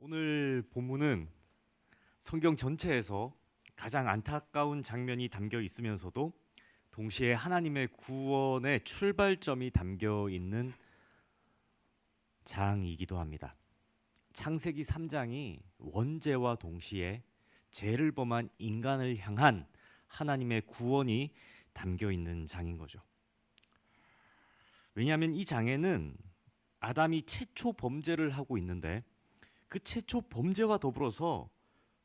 오늘 본문은 성경 전체에서 가장 안타까운 장면이 담겨 있으면서도 동시에 하나님의 구원의 출발점이 담겨 있는 장이기도 합니다. 창세기 3장이 원죄와 동시에 죄를 범한 인간을 향한 하나님의 구원이 담겨 있는 장인 거죠. 왜냐하면 이 장에는 아담이 최초 범죄를 하고 있는데 그 최초 범죄와 더불어서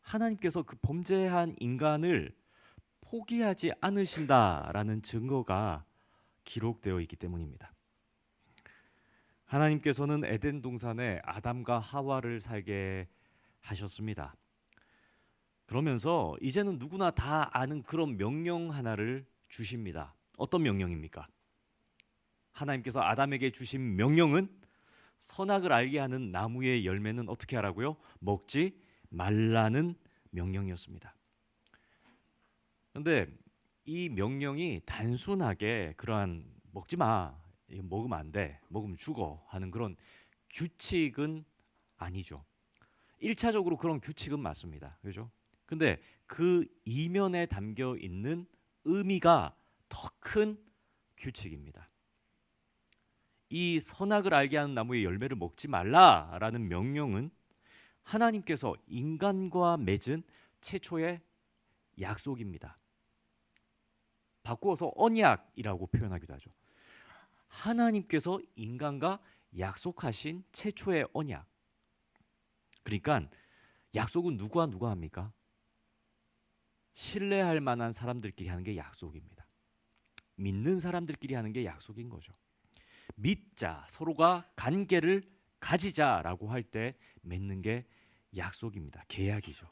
하나님께서 그 범죄한 인간을 포기하지 않으신다라는 증거가 기록되어 있기 때문입니다. 하나님께서는 에덴 동산에 아담과 하와를 살게 하셨습니다. 그러면서 이제는 누구나 다 아는 그런 명령 하나를 주십니다. 어떤 명령입니까? 하나님께서 아담에게 주신 명령은 선악을 알게 하는 나무의 열매는 어떻게 하라고요? 먹지 말라는 명령이었습니다. 그런데 이 명령이 단순하게 그러한 먹지 마, 이거 먹으면 안 돼, 먹으면 죽어 하는 그런 규칙은 아니죠. 1차적으로 그런 규칙은 맞습니다. 그죠? 근데 그 이면에 담겨 있는 의미가 더 큰 규칙입니다. 이 선악을 알게 하는 나무의 열매를 먹지 말라라는 명령은 하나님께서 인간과 맺은 최초의 약속입니다. 바꾸어서 언약이라고 표현하기도 하죠. 하나님께서 인간과 약속하신 최초의 언약. 그러니까 약속은 누구와 누가 합니까? 신뢰할 만한 사람들끼리 하는 게 약속입니다. 믿는 사람들끼리 하는 게 약속인 거죠. 믿자, 서로가 관계를 가지자라고 할 때 맺는 게 약속입니다. 계약이죠.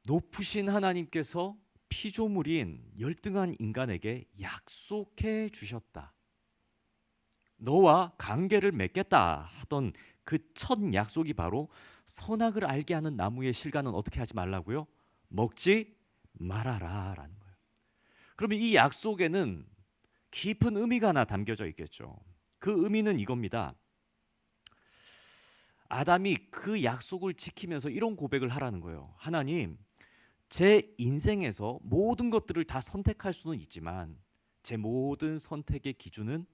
높으신 하나님께서 피조물인 열등한 인간에게 약속해 주셨다. 너와 관계를 맺겠다 하던 그 첫 약속이 바로 선악을 알게 하는 나무의 실과는 어떻게 하지 말라고요? 먹지 말아라라는 거예요. 그러면 이 약속에는 깊은 의미가 하나 담겨져 있겠죠. 그 의미는 이겁니다. 아담이 그 약속을 지키면서 이런 고백을 하라는 거예요. 하나님, 제 인생에서 모든 것들을 다 선택할 수는 있지만 제 모든 선택의 기준은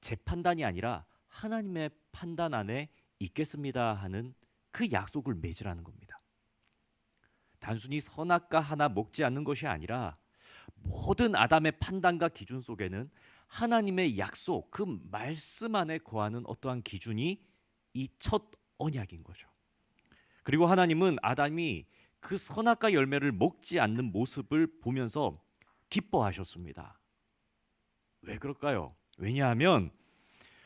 제 판단이 아니라 하나님의 판단 안에 있겠습니다 하는 그 약속을 맺으라는 겁니다. 단순히 선악과 하나 먹지 않는 것이 아니라 모든 아담의 판단과 기준 속에는 하나님의 약속, 그 말씀 안에 거하는 어떠한 기준이 이 첫 언약인 거죠. 그리고 하나님은 아담이 그 선악과 열매를 먹지 않는 모습을 보면서 기뻐하셨습니다. 왜 그럴까요? 왜냐하면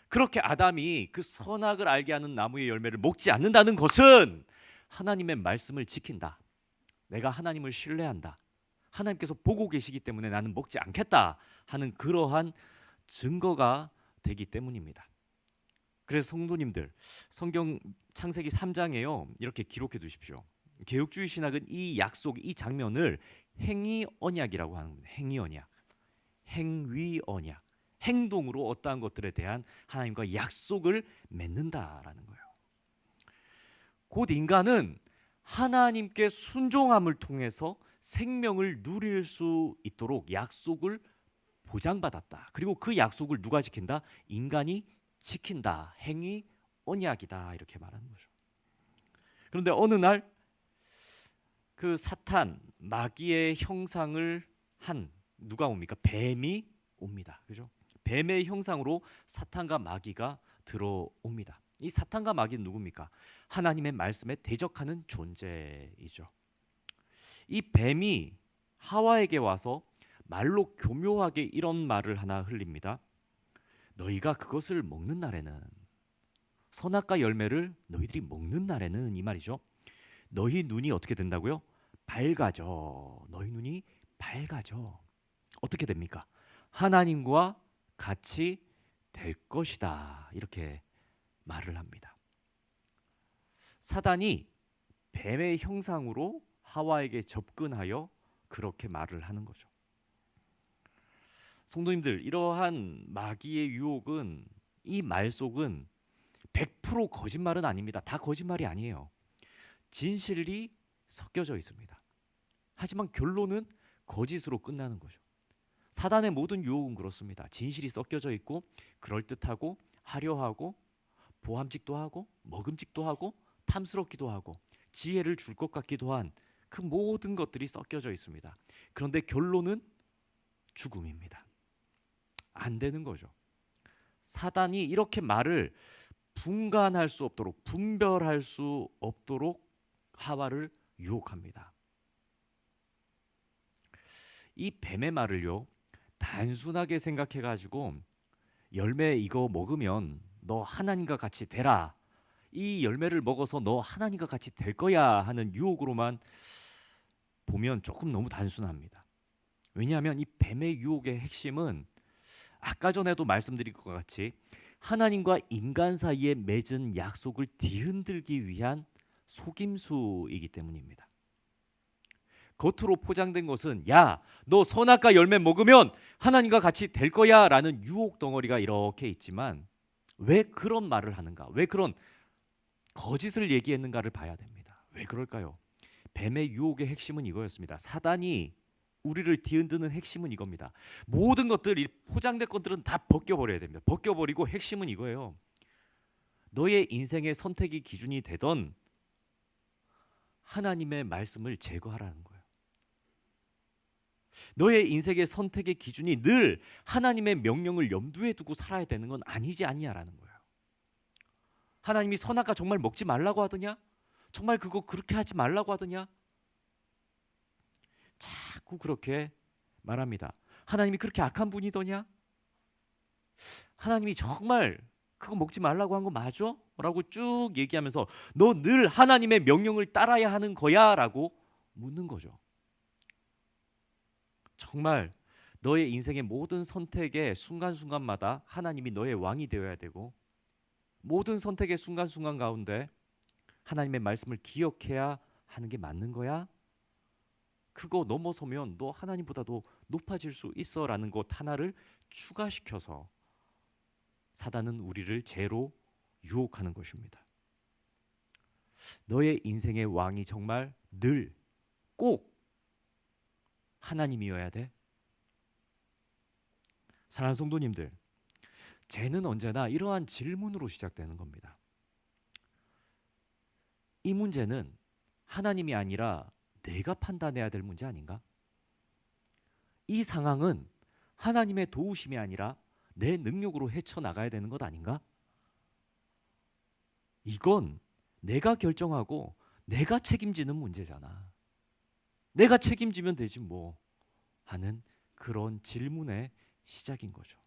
그렇게 아담이 그 선악을 알게 하는 나무의 열매를 먹지 않는다는 것은 하나님의 말씀을 지킨다. 내가 하나님을 신뢰한다. 하나님께서 보고 계시기 때문에 나는 먹지 않겠다 하는 그러한 증거가 되기 때문입니다. 그래서 성도님들, 성경 창세기 3장에요. 이렇게 기록해 두십시오. 개혁주의 신학은 이 약속, 이 장면을 행위 언약이라고 하는 겁니다. 행위 언약. 행위 언약. 행동으로 어떠한 것들에 대한 하나님과 약속을 맺는다라는 거예요. 곧 인간은 하나님께 순종함을 통해서 생명을 누릴 수 있도록 약속을 보장받았다. 그리고 그 약속을 누가 지킨다? 인간이 지킨다. 행위 언약이다. 이렇게 말하는 거죠. 그런데 어느 날 그 사탄, 마귀의 형상을 한 누가 옵니까? 뱀이 옵니다. 그죠? 뱀의 형상으로 사탄과 마귀가 들어옵니다. 이 사탄과 마귀는 누굽니까? 하나님의 말씀에 대적하는 존재이죠. 이 뱀이 하와에게 와서 말로 교묘하게 이런 말을 하나 흘립니다. 너희가 그것을 먹는 날에는, 선악과 열매를 너희들이 먹는 날에는, 이 말이죠. 너희 눈이 어떻게 된다고요? 밝아져. 너희 눈이 밝아져. 어떻게 됩니까? 하나님과 같이 될 것이다. 이렇게 말을 합니다. 사단이 뱀의 형상으로 하와에게 접근하여 그렇게 말을 하는 거죠. 성도님들, 이러한 마귀의 유혹은, 이 말 속은 100% 거짓말은 아닙니다. 다 거짓말이 아니에요. 진실이 섞여져 있습니다. 하지만 결론은 거짓으로 끝나는 거죠. 사단의 모든 유혹은 그렇습니다. 진실이 섞여져 있고 그럴듯하고 화려하고 보암직도 하고 먹음직도 하고 탐스럽기도 하고 지혜를 줄 것 같기도 한 그 모든 것들이 섞여져 있습니다. 그런데 결론은 죽음입니다. 안 되는 거죠. 사단이 이렇게 말을 분간할 수 없도록 분별할 수 없도록 하와를 유혹합니다. 이 뱀의 말을요, 단순하게 생각해가지고 열매 이거 먹으면 너 하나님과 같이 되라, 이 열매를 먹어서 너 하나님과 같이 될 거야 하는 유혹으로만 보면 조금 너무 단순합니다. 왜냐하면 이 뱀의 유혹의 핵심은 아까 전에도 말씀드린 것 같이 하나님과 인간 사이에 맺은 약속을 뒤흔들기 위한 속임수이기 때문입니다. 겉으로 포장된 것은 야, 너 선악과 열매 먹으면 하나님과 같이 될 거야 라는 유혹 덩어리가 이렇게 있지만 왜 그런 말을 하는가? 왜 그런 거짓을 얘기했는가를 봐야 됩니다. 왜 그럴까요? 뱀의 유혹의 핵심은 이거였습니다. 사단이 우리를 뒤흔드는 핵심은 이겁니다. 모든 것들, 이 포장된 것들은 다 벗겨버려야 됩니다. 벗겨버리고 핵심은 이거예요. 너의 인생의 선택의 기준이 되던 하나님의 말씀을 제거하라는 거예요. 너의 인생의 선택의 기준이 늘 하나님의 명령을 염두에 두고 살아야 되는 건 아니지 않냐라는 거예요. 하나님이 선악과 정말 먹지 말라고 하더냐? 정말 그거 그렇게 하지 말라고 하더냐? 자꾸 그렇게 말합니다. 하나님이 그렇게 악한 분이더냐? 하나님이 정말 그거 먹지 말라고 한 거 맞아? 라고 쭉 얘기하면서 너 늘 하나님의 명령을 따라야 하는 거야? 라고 묻는 거죠. 정말 너의 인생의 모든 선택의 순간순간마다 하나님이 너의 왕이 되어야 되고 모든 선택의 순간순간 가운데 하나님의 말씀을 기억해야 하는 게 맞는 거야? 그거 넘어서면 너 하나님보다도 높아질 수 있어 라는 것 하나를 추가시켜서 사단은 우리를 죄로 유혹하는 것입니다. 너의 인생의 왕이 정말 늘 꼭 하나님이어야 돼? 사랑하는 성도님들, 죄는 언제나 이러한 질문으로 시작되는 겁니다. 이 문제는 하나님이 아니라 내가 판단해야 될 문제 아닌가? 이 상황은 하나님의 도우심이 아니라 내 능력으로 헤쳐나가야 되는 것 아닌가? 이건 내가 결정하고 내가 책임지는 문제잖아. 내가 책임지면 되지 뭐 하는 그런 질문의 시작인 거죠.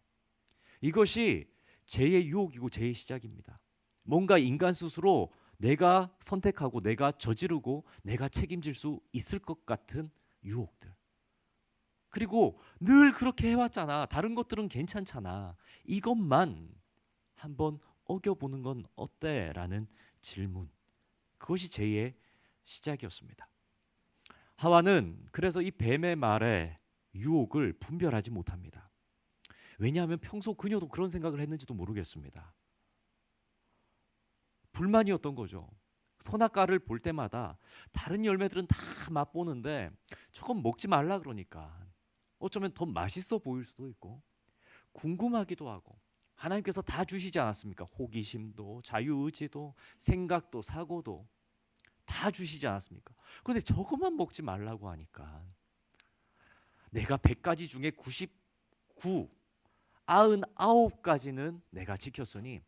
이것이 죄의 유혹이고 죄의 시작입니다. 뭔가 인간 스스로 내가 선택하고 내가 저지르고 내가 책임질 수 있을 것 같은 유혹들. 그리고 늘 그렇게 해왔잖아. 다른 것들은 괜찮잖아. 이것만 한번 어겨보는 건 어때? 라는 질문. 그것이 죄의 시작이었습니다. 하와는 그래서 이 뱀의 말에 유혹을 분별하지 못합니다. 왜냐하면 평소 그녀도 그런 생각을 했는지도 모르겠습니다. 불만이었던 거죠. 선악과를 볼 때마다 다른 열매들은 다 맛보는데 저건 먹지 말라 그러니까 어쩌면 더 맛있어 보일 수도 있고 궁금하기도 하고 하나님께서 다 주시지 않았습니까? 호기심도 자유의지도 생각도 사고도 다 주시지 않았습니까? 그런데 저것만 먹지 말라고 하니까 내가 100가지 중에 99, 99가지는 내가 지켰으니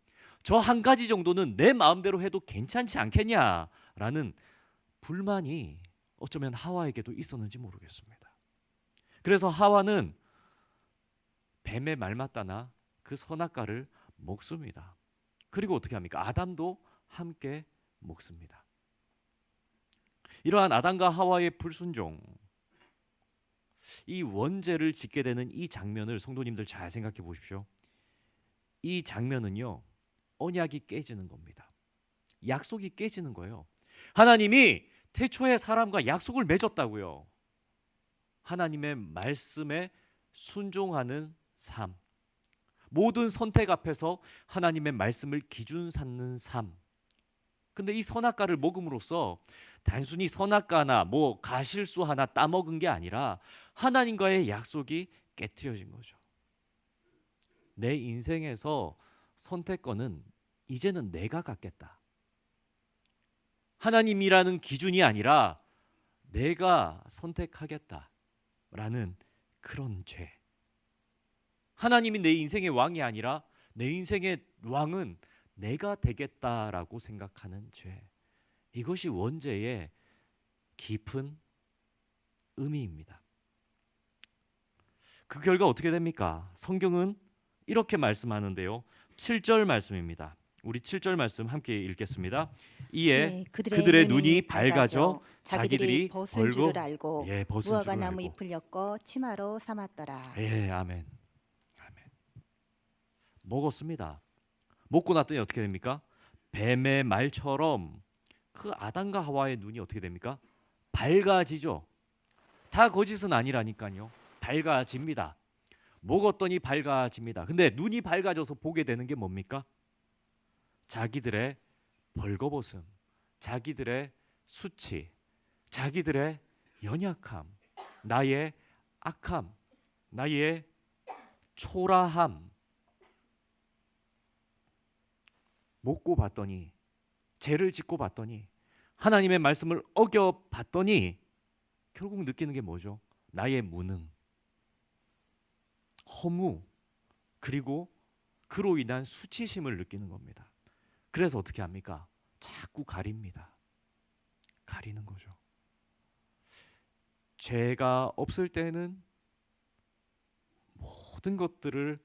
저 한 가지 정도는 내 마음대로 해도 괜찮지 않겠냐라는 불만이 어쩌면 하와에게도 있었는지 모르겠습니다. 그래서 하와는 뱀의 말 맞다나 그 선악과를 먹습니다. 그리고 어떻게 합니까? 아담도 함께 먹습니다. 이러한 아담과 하와의 불순종, 이 원죄를 짓게 되는 이 장면을 성도님들 잘 생각해 보십시오. 이 장면은요, 언약이 깨지는 겁니다. 약속이 깨지는 거예요. 하나님이 태초에 사람과 약속을 맺었다고요. 하나님의 말씀에 순종하는 삶. 모든 선택 앞에서 하나님의 말씀을 기준 삼는 삶. 근데 이 선악과를 먹음으로써 단순히 선악과나 뭐 가실수 하나 따먹은 게 아니라 하나님과의 약속이 깨트려진 거죠. 내 인생에서 선택권은 이제는 내가 갖겠다. 하나님이라는 기준이 아니라 내가 선택하겠다라는 그런 죄. 하나님이 내 인생의 왕이 아니라 내 인생의 왕은 내가 되겠다라고 생각하는 죄. 이것이 원죄의 깊은 의미입니다. 그 결과 어떻게 됩니까? 성경은 이렇게 말씀하는데요. 7절 말씀입니다. 우리 7절 말씀 함께 읽겠습니다. 이에 네, 그들의 눈이 밝아져 자기들이 벗은 줄을 알고 벗은 무화과 줄을 나무 알고. 잎을 엮어 치마로 삼았더라. 아멘. 아멘. 먹었습니다. 먹고 났더니 어떻게 됩니까? 뱀의 말처럼 그 아담과 하와의 눈이 어떻게 됩니까? 밝아지죠. 다 거짓은 아니라니까요. 밝아집니다. 먹었더니 밝아집니다. 근데 눈이 밝아져서 보게 되는 게 뭡니까? 자기들의 벌거벗음, 자기들의 수치, 자기들의 연약함, 나의 악함, 나의 초라함. 먹고 봤더니, 죄를 짓고 봤더니, 하나님의 말씀을 어겨 봤더니 결국 느끼는 게 뭐죠? 나의 무능, 허무, 그리고 그로 인한 수치심을 느끼는 겁니다. 그래서 어떻게 합니까? 자꾸 가립니다. 가리는 거죠. 죄가 없을 때는 모든 것들을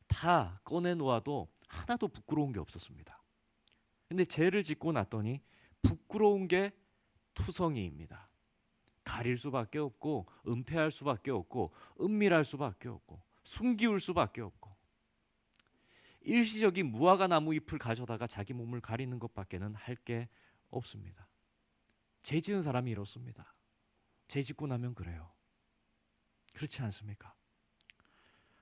다 꺼내놓아도 하나도 부끄러운 게 없었습니다. 근데 죄를 짓고 났더니 부끄러운 게 투성이입니다. 가릴 수밖에 없고 은폐할 수밖에 없고 은밀할 수밖에 없고 숨기울 수밖에 없고 일시적인 무화과 나무 잎을 가져다가 자기 몸을 가리는 것밖에는 할 게 없습니다. 죄 지은 사람이 이렇습니다. 죄 짓고 나면 그래요. 그렇지 않습니까?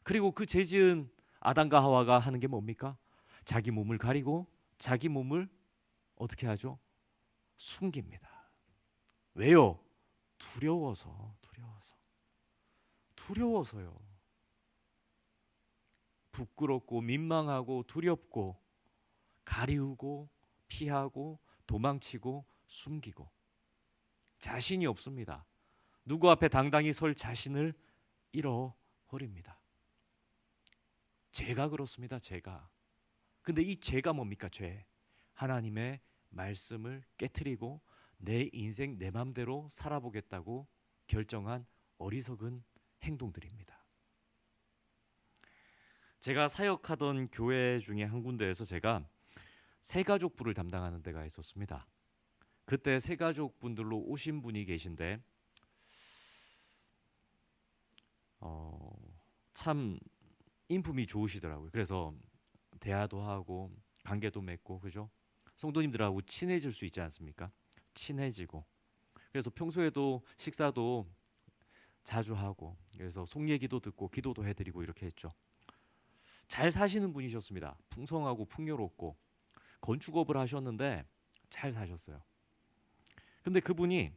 그리고 그 죄 지은 아담과 하와가 하는 게 뭡니까? 자기 몸을 가리고 자기 몸을 어떻게 하죠? 숨깁니다. 왜요? 두려워서요. 부끄럽고 민망하고 두렵고 가리우고 피하고 도망치고 숨기고 자신이 없습니다. 누구 앞에 당당히 설 자신을 잃어버립니다. 죄가 그렇습니다. 죄가. 근데 이 죄가 뭡니까? 죄. 하나님의 말씀을 깨트리고 내 인생 내 맘대로 살아보겠다고 결정한 어리석은 행동들입니다. 제가 사역하던 교회 중에 한 군데에서 제가 새가족부를 담당하는 데가 있었습니다. 그때 새가족분들로 오신 분이 계신데 참 인품이 좋으시더라고요. 그래서 대화도 하고 관계도 맺고 그죠? 성도님들하고 친해질 수 있지 않습니까? 친해지고 그래서 평소에도 식사도 자주 하고 그래서 속 얘기도 듣고 기도도 해드리고 이렇게 했죠. 잘 사시는 분이셨습니다. 풍성하고 풍요롭고 건축업을 하셨는데 잘 사셨어요. 근데 그분이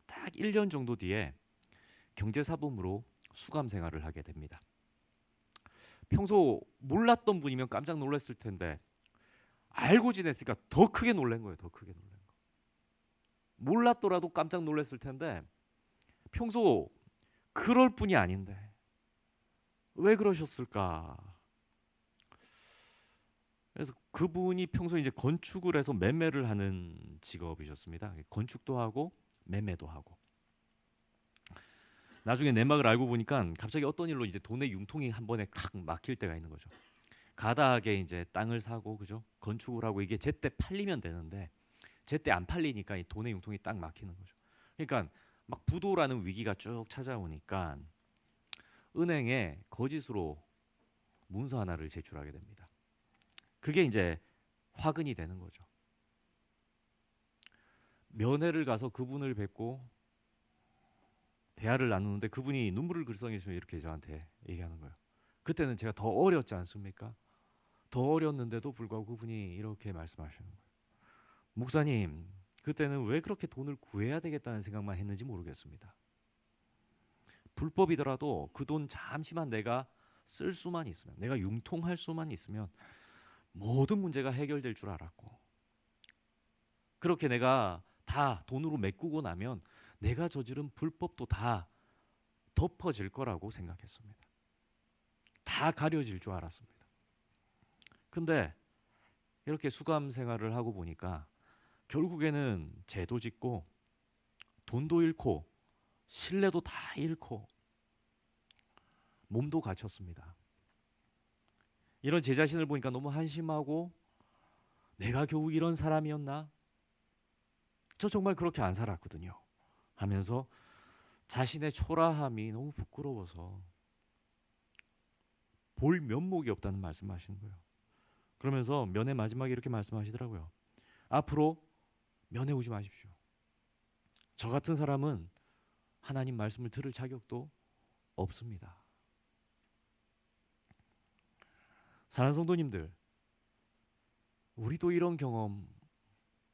딱 1년 정도 뒤에 경제사범으로 수감 생활을 하게 됩니다. 평소 몰랐던 분이면 깜짝 놀랐을 텐데 알고 지냈으니까 더 크게 놀란 거예요. 더 크게 놀란 거. 몰랐더라도 깜짝 놀랐을 텐데 평소 그럴 뿐이 아닌데 왜 그러셨을까? 그래서 그분이 평소 이제 건축을 해서 매매를 하는 직업이셨습니다. 건축도 하고 매매도 하고. 나중에 내막을 알고 보니까 갑자기 어떤 일로 이제 돈의 융통이 한 번에 칵 막힐 때가 있는 거죠. 가닥에 이제 땅을 사고 그죠? 건축을 하고 이게 제때 팔리면 되는데 제때 안 팔리니까 이 돈의 융통이 딱 막히는 거죠. 그러니까 막 부도라는 위기가 쭉 찾아오니까 은행에 거짓으로 문서 하나를 제출하게 됩니다. 그게 이제 화근이 되는 거죠. 면회를 가서 그분을 뵙고 대화를 나누는데 그분이 눈물을 글썽이시며 이렇게 저한테 얘기하는 거예요. 그때는 제가 더 어렸지 않습니까? 더 어렸는데도 불구하고 그분이 이렇게 말씀하시는 거예요. 목사님, 그때는 왜 그렇게 돈을 구해야 되겠다는 생각만 했는지 모르겠습니다. 불법이더라도 그 돈 잠시만 내가 쓸 수만 있으면, 내가 융통할 수만 있으면 모든 문제가 해결될 줄 알았고, 그렇게 내가 다 돈으로 메꾸고 나면 내가 저지른 불법도 다 덮어질 거라고 생각했습니다. 다 가려질 줄 알았습니다. 근데 이렇게 수감 생활을 하고 보니까 결국에는 죄도 짓고 돈도 잃고 신뢰도 다 잃고 몸도 갇혔습니다. 이런 제 자신을 보니까 너무 한심하고, 내가 겨우 이런 사람이었나? 저 정말 그렇게 안 살았거든요 하면서 자신의 초라함이 너무 부끄러워서 볼 면목이 없다는 말씀하시는 거예요. 그러면서 면회 마지막에 이렇게 말씀하시더라고요. 앞으로 면회 오지 마십시오. 저 같은 사람은 하나님 말씀을 들을 자격도 없습니다. 사랑하는 성도님들, 우리도 이런 경험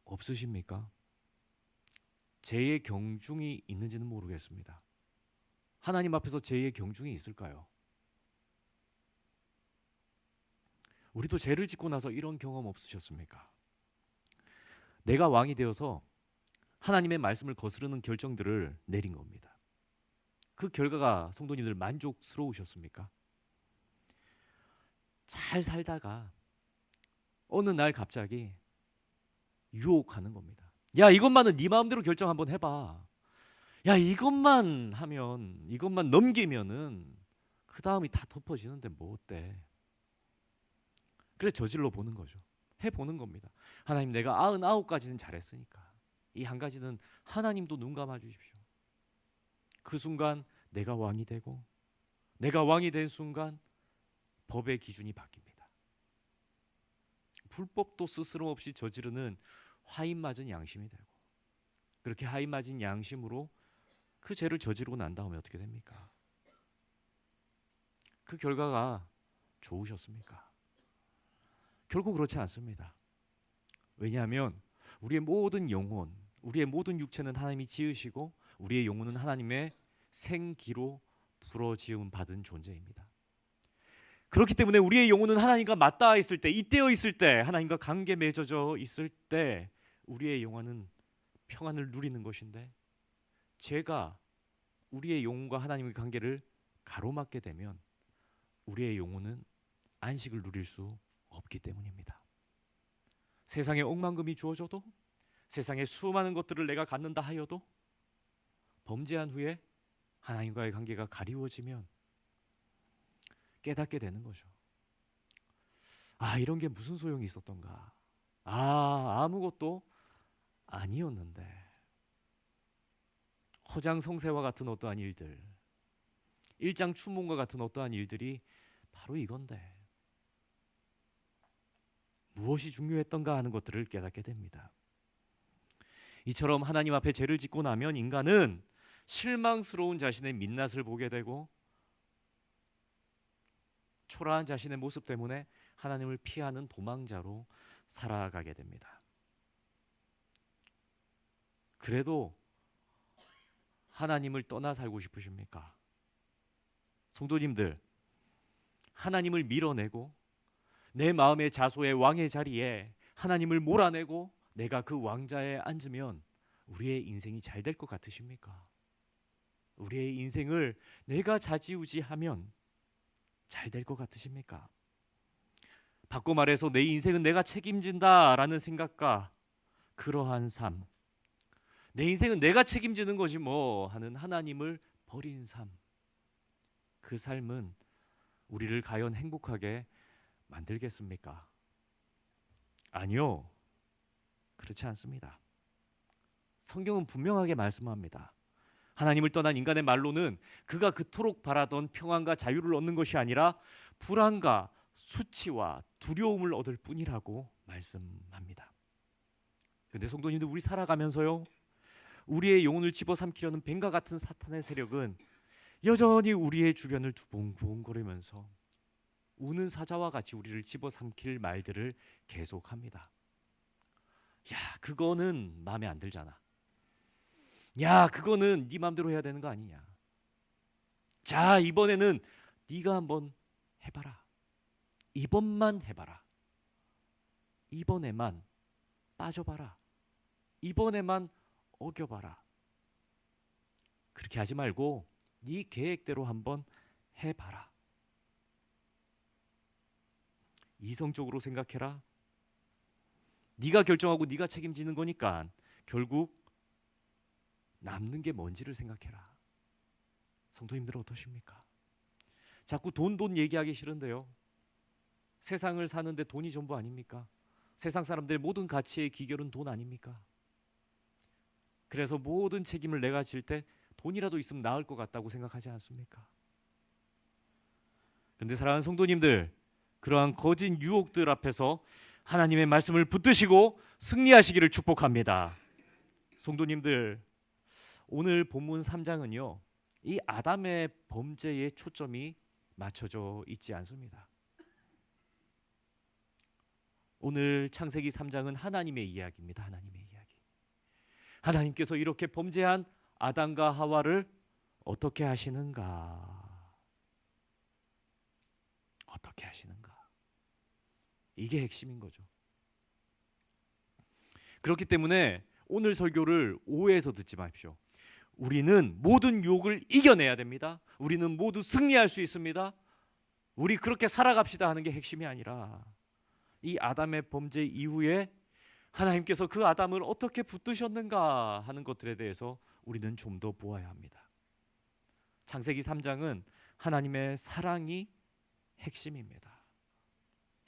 없으십니까? 죄의 경중이 있는지는 모르겠습니다. 하나님 앞에서 죄의 경중이 있을까요? 우리도 죄를 짓고 나서 이런 경험 없으셨습니까? 내가 왕이 되어서 하나님의 말씀을 거스르는 결정들을 내린 겁니다. 그 결과가 성도님들 만족스러우셨습니까? 잘 살다가 어느 날 갑자기 유혹하는 겁니다. 야, 이것만은 네 마음대로 결정 한번 해봐. 야, 이것만 하면, 이것만 넘기면은 그 다음이 다 덮어지는데 뭐 어때? 그래 저질러 보는 거죠. 해보는 겁니다. 하나님, 내가 99가지는 잘했으니까 이 한 가지는 하나님도 눈 감아 주십시오. 그 순간 내가 왕이 되고, 내가 왕이 된 순간 법의 기준이 바뀝니다. 불법도 스스럼 없이 저지르는 화인 맞은 양심이 되고, 그렇게 화인 맞은 양심으로 그 죄를 저지르고 난 다음에 어떻게 됩니까? 그 결과가 좋으셨습니까? 결국 그렇지 않습니다. 왜냐하면 우리의 모든 영혼, 우리의 모든 육체는 하나님이 지으시고 우리의 영혼은 하나님의 생기로 불어지음 받은 존재입니다. 그렇기 때문에 우리의 영혼은 하나님과 맞닿아 있을 때, 잇대어 있을 때, 하나님과 관계 맺어져 있을 때 우리의 영혼은 평안을 누리는 것인데, 죄가 우리의 영혼과 하나님의 관계를 가로막게 되면 우리의 영혼은 안식을 누릴 수 없기 때문입니다. 세상에 억만금이 주어져도, 세상에 수많은 것들을 내가 갖는다 하여도 범죄한 후에 하나님과의 관계가 가리워지면 깨닫게 되는 거죠. 아, 이런 게 무슨 소용이 있었던가. 아, 아무것도 아니었는데. 허장성세와 같은 어떠한 일들, 일장춘몽과 같은 어떠한 일들이 바로 이건데 무엇이 중요했던가 하는 것들을 깨닫게 됩니다. 이처럼 하나님 앞에 죄를 짓고 나면 인간은 실망스러운 자신의 민낯을 보게 되고, 초라한 자신의 모습 때문에 하나님을 피하는 도망자로 살아가게 됩니다. 그래도 하나님을 떠나 살고 싶으십니까? 성도님들, 하나님을 밀어내고 내 마음의 자소의 왕의 자리에 하나님을 몰아내고 내가 그 왕자에 앉으면 우리의 인생이 잘 될 것 같으십니까? 우리의 인생을 내가 좌지우지하면 잘 될 것 같으십니까? 바꿔 말해서 내 인생은 내가 책임진다라는 생각과 그러한 삶, 내 인생은 내가 책임지는 거지 뭐 하는 하나님을 버린 삶, 그 삶은 우리를 과연 행복하게 만들겠습니까? 아니요, 그렇지 않습니다. 성경은 분명하게 말씀합니다. 하나님을 떠난 인간의 말로는 그가 그토록 바라던 평안과 자유를 얻는 것이 아니라 불안과 수치와 두려움을 얻을 뿐이라고 말씀합니다. 그런데 성도님들, 우리 살아가면서요, 우리의 영혼을 집어삼키려는 뱀과 같은 사탄의 세력은 여전히 우리의 주변을 두봉봉거리면서 우는 사자와 같이 우리를 집어삼킬 말들을 계속합니다. 야, 그거는 마음에 안 들잖아. 야, 그거는 네 마음대로 해야 되는 거 아니냐. 자, 이번에는 네가 한번 해봐라. 이번만 해봐라. 이번에만 빠져봐라. 이번에만 어겨봐라. 그렇게 하지 말고 네 계획대로 한번 해봐라. 이성적으로 생각해라. 네가 결정하고 네가 책임지는 거니까 결국 남는 게 뭔지를 생각해라. 성도님들 어떠십니까? 자꾸 돈 얘기하기 싫은데요. 세상을 사는데 돈이 전부 아닙니까? 세상 사람들의 모든 가치의 기결은 돈 아닙니까? 그래서 모든 책임을 내가 질 때 돈이라도 있으면 나을 것 같다고 생각하지 않습니까? 그런데 사랑하는 성도님들, 그러한 거짓 유혹들 앞에서 하나님의 말씀을 붙드시고 승리하시기를 축복합니다. 성도님들, 오늘 본문 3장은요, 이 아담의 범죄에 초점이 맞춰져 있지 않습니다. 오늘 창세기 3장은 하나님의 이야기입니다. 하나님의 이야기. 하나님께서 이렇게 범죄한 아담과 하와를 어떻게 하시는가? 어떻게 하시는가? 이게 핵심인 거죠. 그렇기 때문에 오늘 설교를 오해해서 듣지 마십시오. 우리는 모든 유혹을 이겨내야 됩니다. 우리는 모두 승리할 수 있습니다. 우리 그렇게 살아갑시다 하는 게 핵심이 아니라 이 아담의 범죄 이후에 하나님께서 그 아담을 어떻게 붙드셨는가 하는 것들에 대해서 우리는 좀 더 보아야 합니다. 창세기 3장은 하나님의 사랑이 핵심입니다.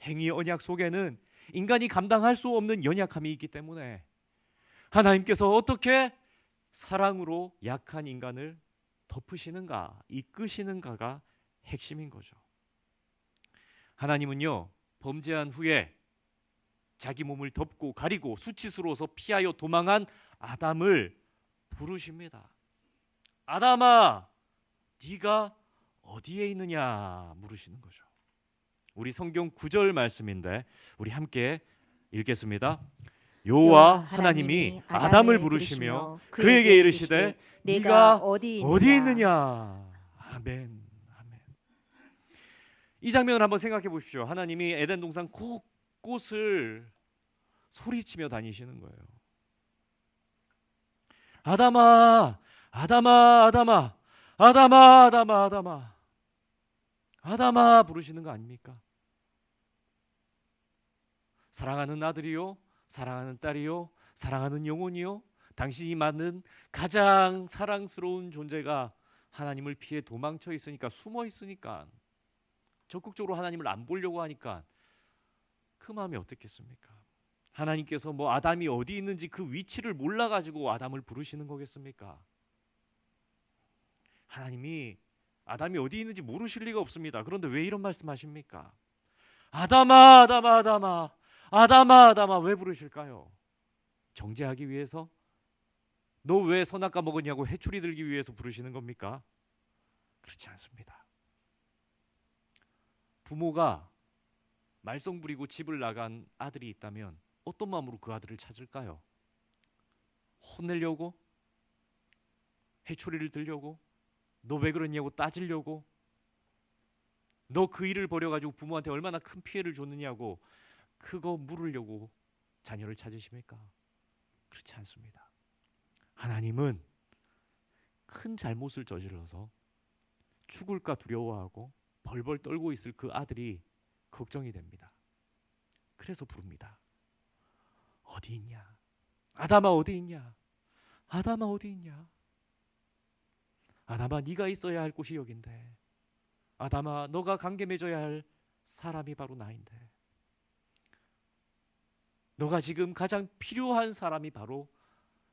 행위 언약 속에는 인간이 감당할 수 없는 연약함이 있기 때문에 하나님께서 어떻게 사랑으로 약한 인간을 덮으시는가, 이끄시는가가 핵심인 거죠. 하나님은요, 범죄한 후에 자기 몸을 덮고 가리고 수치스러워서 피하여 도망한 아담을 부르십니다. 아담아, 네가 어디에 있느냐 물으시는 거죠. 우리 성경 9절 말씀인데 우리 함께 읽겠습니다. 여호와 하나님이 아담을 부르시며 그에게 이르시되 네가 어디 있느냐. 아멘. 아멘. 이 장면을 한번 생각해 보십시오. 하나님이 에덴 동산 곳곳을 소리치며 다니시는 거예요. 아담아, 아담아, 아담아, 아담아, 아담아, 아담아, 아담아 부르시는 거 아닙니까? 사랑하는 아들이요, 사랑하는 딸이요, 사랑하는 영혼이요, 당신이 맞는 가장 사랑스러운 존재가 하나님을 피해 도망쳐 있으니까, 숨어 있으니까, 적극적으로 하나님을 안 보려고 하니까 그 마음이 어떻겠습니까? 하나님께서 뭐 아담이 어디 있는지 그 위치를 몰라가지고 아담을 부르시는 거겠습니까? 하나님이 아담이 어디 있는지 모르실 리가 없습니다. 그런데 왜 이런 말씀하십니까? 아담아, 아담아, 아담아, 아담아, 아담아 왜 부르실까요? 정죄하기 위해서? 너 왜 선악과 먹었냐고 회초리 들기 위해서 부르시는 겁니까? 그렇지 않습니다. 부모가 말썽 부리고 집을 나간 아들이 있다면 어떤 마음으로 그 아들을 찾을까요? 혼내려고? 회초리를 들려고? 너 왜 그러냐고 따지려고? 너 그 일을 벌여가지고 부모한테 얼마나 큰 피해를 줬느냐고 그거 물으려고 자녀를 찾으십니까? 그렇지 않습니다. 하나님은 큰 잘못을 저질러서 죽을까 두려워하고 벌벌 떨고 있을 그 아들이 걱정이 됩니다. 그래서 부릅니다. 어디 있냐? 아담아 어디 있냐? 아담아 어디 있냐? 아담아 네가 있어야 할 곳이 여긴데, 아담아 너가 관계 맺어야 할 사람이 바로 나인데, 너가 지금 가장 필요한 사람이 바로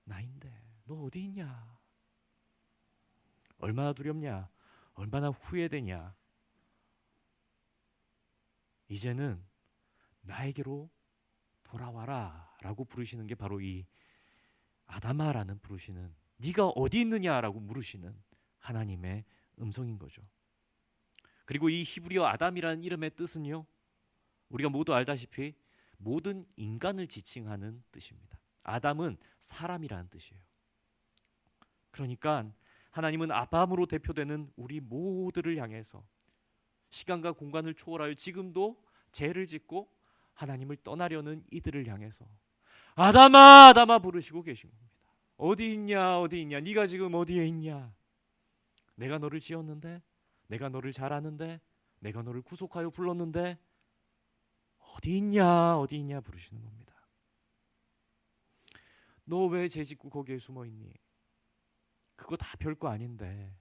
나인데 너 어디 있냐? 얼마나 두렵냐? 얼마나 후회되냐? 이제는 나에게로 돌아와라 라고 부르시는 게 바로 이 아담아라는 부르시는, 네가 어디 있느냐라고 물으시는 하나님의 음성인 거죠. 그리고 이 히브리어 아담이라는 이름의 뜻은요, 우리가 모두 알다시피 모든 인간을 지칭하는 뜻입니다. 아담은 사람이라는 뜻이에요. 그러니까 하나님은 아담으로 대표되는 우리 모두를 향해서 시간과 공간을 초월하여 지금도 죄를 짓고 하나님을 떠나려는 이들을 향해서 아담아 아담아 부르시고 계신 겁니다. 어디 있냐 어디 있냐, 네가 지금 어디에 있냐, 내가 너를 지었는데, 내가 너를 잘 아는데, 내가 너를 구속하여 불렀는데 어디 있냐 어디 있냐 부르시는 겁니다. 너 왜 죄 짓고 거기에 숨어 있니? 그거 다 별거 아닌데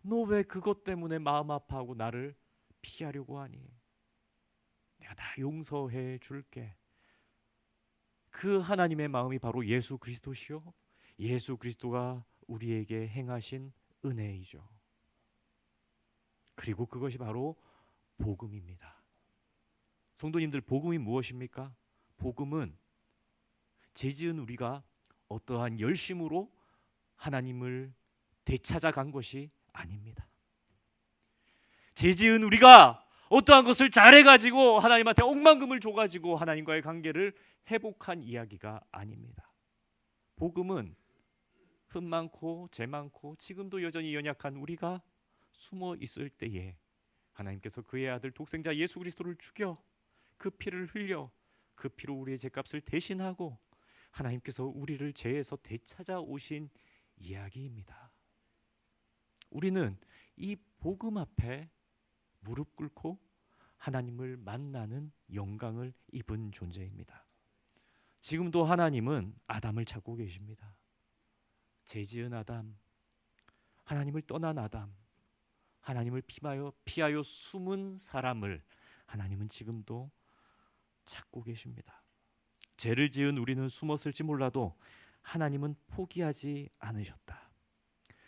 너 왜 그것 때문에 마음 아파하고 나를 피하려고 하니? 내가 다 용서해 줄게. 그 하나님의 마음이 바로 예수 그리스도시요, 예수 그리스도가 우리에게 행하신 은혜이죠. 그리고 그것이 바로 복음입니다. 성도님들, 복음이 무엇입니까? 복음은 죄 지은 우리가 어떠한 열심으로 하나님을 되찾아간 것이 아닙니다. 죄 지은 우리가 어떠한 것을 잘해가지고 하나님한테 억만금을 줘가지고 하나님과의 관계를 회복한 이야기가 아닙니다. 복음은 흠 많고 죄 많고 지금도 여전히 연약한 우리가 숨어 있을 때에 하나님께서 그의 아들 독생자 예수 그리스도를 죽여 그 피를 흘려 그 피로 우리의 죄값을 대신하고 하나님께서 우리를 죄에서 되찾아 오신 이야기입니다. 우리는 이 복음 앞에 무릎 꿇고 하나님을 만나는 영광을 입은 존재입니다. 지금도 하나님은 아담을 찾고 계십니다. 죄 지은 아담, 하나님을 떠난 아담, 하나님을 피하여 숨은 사람을 하나님은 지금도 찾고 계십니다. 죄를 지은 우리는 숨었을지 몰라도 하나님은 포기하지 않으셨다.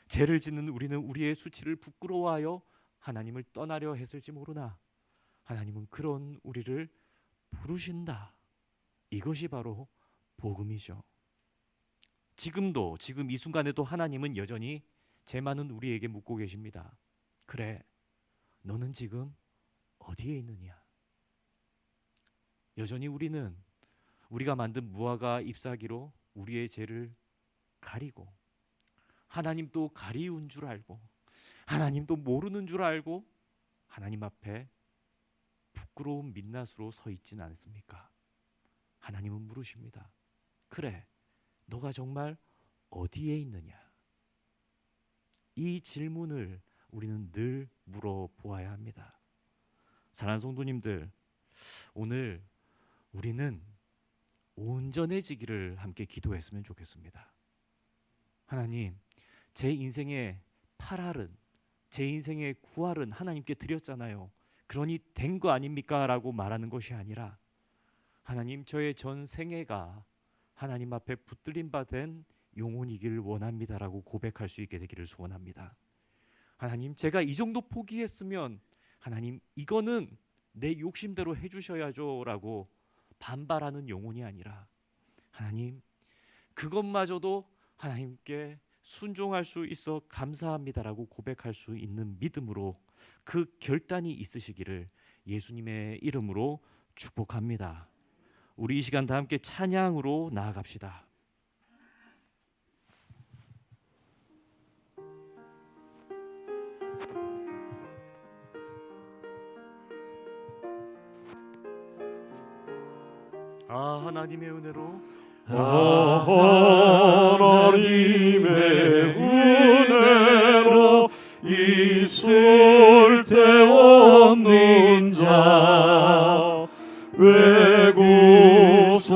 죄를 짓는 우리는 우리의 수치를 부끄러워하여 하나님을 떠나려 했을지 모르나 하나님은 그런 우리를 부르신다. 이것이 바로 복음이죠. 지금 이 순간에도 하나님은 여전히 죄 많은 우리에게 묻고 계십니다. 그래, 너는 지금 어디에 있느냐? 여전히 우리는 우리가 만든 무화과 잎사귀로 우리의 죄를 가리고 하나님도 가리운 줄 알고 하나님도 모르는 줄 알고 하나님 앞에 부끄러운 민낯으로 서 있진 않습니까? 하나님은 물으십니다. 그래, 너가 정말 어디에 있느냐? 이 질문을 우리는 늘 물어보아야 합니다. 사랑하는 성도님들, 오늘 우리는 온전해지기를 함께 기도했으면 좋겠습니다. 하나님, 제 인생의 8할은, 제 인생의 9할은 하나님께 드렸잖아요. 그러니 된 거 아닙니까? 라고 말하는 것이 아니라 하나님, 저의 전 생애가 하나님 앞에 붙들림 받은 영혼이기를 원합니다라고 고백할 수 있게 되기를 소원합니다. 하나님, 제가 이 정도 포기했으면 하나님, 이거는 내 욕심대로 해주셔야죠 라고 반발하는 영혼이 아니라 하나님, 그것마저도 하나님께 순종할 수 있어 감사합니다라고 고백할 수 있는 믿음으로 그 결단이 있으시기를 예수님의 이름으로 축복합니다. 우리 이 시간 다 함께 찬양으로 나아갑시다. 하나님의 은혜로 하나님의 은혜로 있을 데 없는 자 왜 구속하여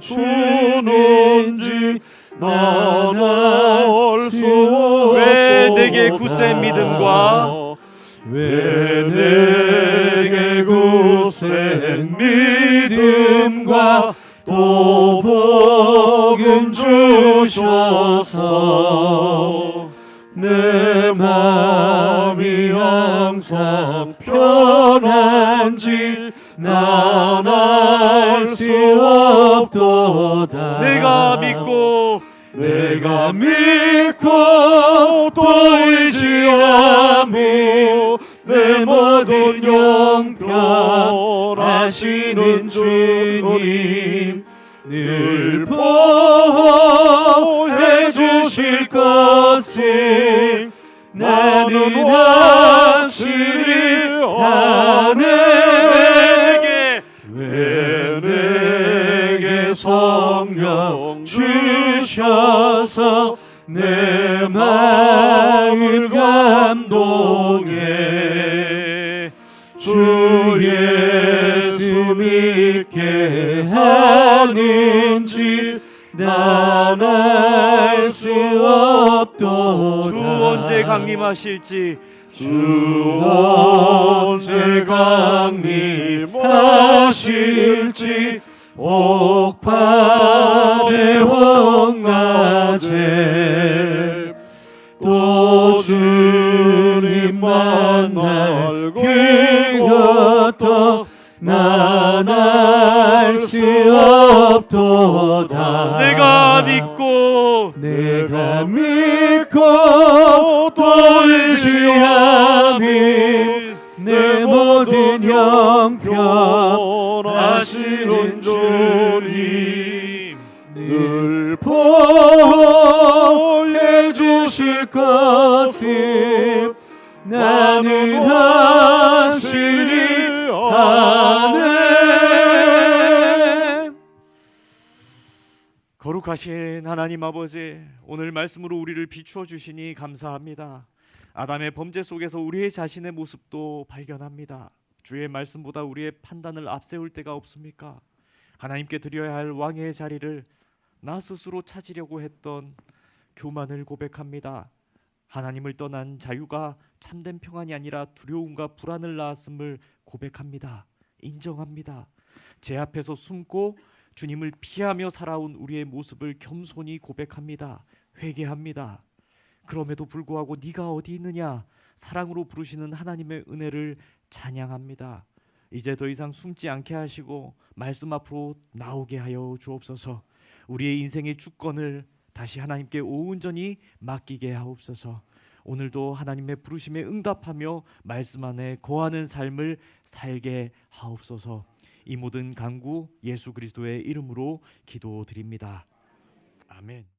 주는지 난 알 수 없도다. 왜 내게 굳센 믿음과 왜 내게 굳센 믿음과 또 복음 주셔서 내 마음이 항상 편한지 난 알 수 없도다. 내가 믿고 내가 믿고 또 의지하며 내 모든 영변하시는 주님 늘 보호해 주실 것을 나는 확실히 아네. 왜 내게 성령 주셔서 내 마음을 감동해 주 예수 믿게 하는지 난 알 수 없도다. 주 언제 강림하실지 주 언제 강림하실지 옥판의 홍낮에 또 주님 만날 그것도 난 알 수 없도다. 내가 믿고 또 의지하며 내 모든 형편하시는 주님 늘 보호해 주실 것을 나는 확실히 아네. 거룩하신 하나님 아버지, 오늘 말씀으로 우리를 비추어 주시니 감사합니다. 아담의 범죄 속에서 우리의 자신의 모습도 발견합니다. 주의 말씀보다 우리의 판단을 앞세울 때가 없습니까? 하나님께 드려야 할 왕의 자리를 나 스스로 찾으려고 했던 교만을 고백합니다. 하나님을 떠난 자유가 참된 평안이 아니라 두려움과 불안을 낳았음을 고백합니다. 인정합니다. 제 앞에서 숨고 주님을 피하며 살아온 우리의 모습을 겸손히 고백합니다. 회개합니다. 그럼에도 불구하고 네가 어디 있느냐 사랑으로 부르시는 하나님의 은혜를 찬양합니다. 이제 더 이상 숨지 않게 하시고 말씀 앞으로 나오게 하여 주옵소서. 우리의 인생의 주권을 다시 하나님께 온전히 맡기게 하옵소서. 오늘도 하나님의 부르심에 응답하며 말씀 안에 거하는 삶을 살게 하옵소서. 이 모든 간구 예수 그리스도의 이름으로 기도드립니다. 아멘.